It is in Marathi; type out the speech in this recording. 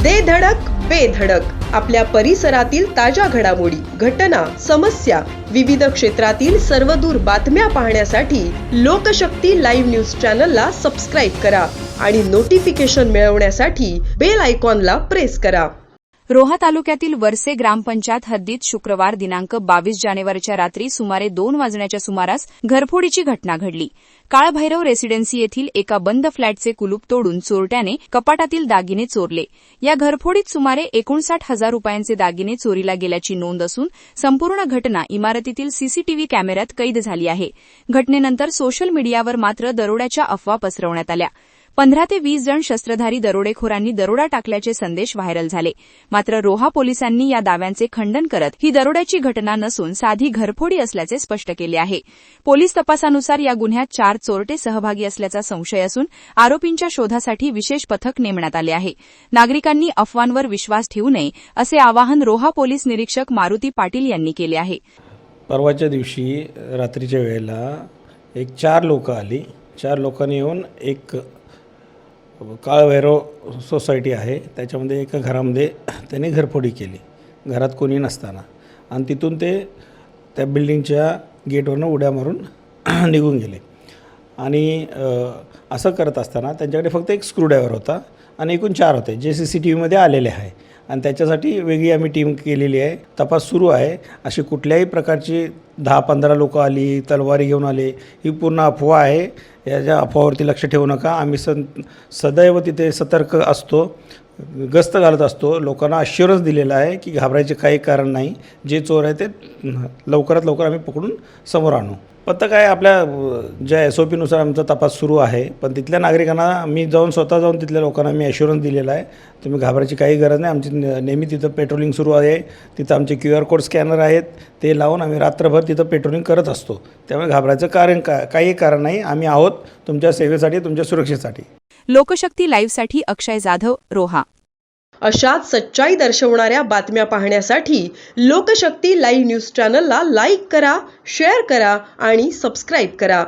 दे धडक बेधडक आपल्या परिसरातील ताज्या घडामोडी, घटना, समस्या, विविध क्षेत्रातील सर्वदूर बातम्या पाहण्यासाठी लोकशक्ती लाईव्ह न्यूज चॅनलला सबस्क्राईब करा आणि नोटिफिकेशन मिळवण्यासाठी बेल आयकॉनला प्रेस करा. रोहा तालुक्यातील वरसे ग्रामपंचायत हद्दीत शुक्रवार दिनांक 22 जानेवारीच्या रात्री सुमारे 2 वाजण्याच्या सुमारास घरफोडीची घटना घडली. काळभैरव रेसिडेन्सी येथील एका बंद फ्लॅटचे कुलूप तोडून चोरट्याने कपाटातील दागिने चोरले. या घरफोडीत सुमारे 59,000 रुपयांचे दागिने चोरीला गेल्याची नोंद असून संपूर्ण घटना इमारतीतील सीसीटीव्ही कॅमेऱ्यात कैद झाली आहे. घटनेनंतर सोशल मीडियावर मात्र दरोड्याच्या अफवा पसरवण्यात आल्या. 15 ते 20 जण शस्त्रधारी दरोडेखोरांनी दरोडा टाकल्याचे संदेश व्हायरल झाले. मात्र रोहा पोलिसांनी या दाव्यांचे खंडन करत ही दरोड्याची घटना नसून साधी घरफोडी असल्याचे स्पष्ट केले आहे. पोलीस तपासानुसार या गुन्ह्यात 4 चोरटे सहभागी असल्याचा संशय असून आरोपींच्या शोधासाठी विशेष पथक नेमण्यात आले आहे. नागरिकांनी अफवांवर विश्वास ठेवू नये असे आवाहन रोहा पोलीस निरीक्षक मारुती पाटील यांनी केले आहे. परवाच्या दिवशी रात्रीच्या वेळेला 4 लोक आली. 4 लोकांनी येऊन एक काळभैरव सोसायटी आहे त्याच्यामध्ये एका घरामध्ये त्यांनी घरफोडी केली घरात कोणी नसताना, आणि तिथून ते त्या बिल्डिंगच्या गेटवरनं उड्या मारून निघून गेले. आणि असं करत असताना त्यांच्याकडे फक्त एक स्क्रूड्रायव्हर होता आणि एकूण 4 होते जे CCTVमध्ये आलेले आहे, आणि त्याच्यासाठी वेगळी आम्ही टीम केलेली आहे. तपास सुरू आहे. अशी कुठल्याही प्रकारची 10-15 लोकं आली, तलवारी घेऊन आले, ही पूर्ण अफवा आहे. याच्या अफवावरती लक्ष ठेवू नका. आम्ही सदैव तिथे सतर्क असतो, गस्त घालत असतो. लोकांना अश्युरन्स दिलेला आहे की घाबरायचे काही कारण नाही. जे चोर आहे ते लवकरात लवकर आम्ही पकडून समोर आणू. पत्ता काय आपल्या ज्या SOPनुसार आमचा तपास सुरू आहे. पण तिथल्या नागरिकांना मी स्वतः जाऊन तिथल्या लोकांना मी ॲश्युरन्स दिलेला आहे, तुम्ही घाबरायची काही गरज नाही. आमची नेहमी तिथं पेट्रोलिंग सुरू आहे. तिथं आमचे QR कोड स्कॅनर आहेत, ते लावून आम्ही रात्रभर तिथं पेट्रोलिंग करत असतो. त्यामुळे घाबरायचं काही कारण नाही. आम्ही आहोत तुमच्या सेवेसाठी, तुमच्या सुरक्षेसाठी. लोकशक्ती लाईव्हसाठी अक्षय जाधव, रोहा. अशाच सच्चाई दर्शवणाऱ्या बातम्या पाहण्यासाठी लोकशक्ती लाईव्ह न्यूज चॅनलला लाईक करा, शेअर करा आणि सबस्क्राईब करा.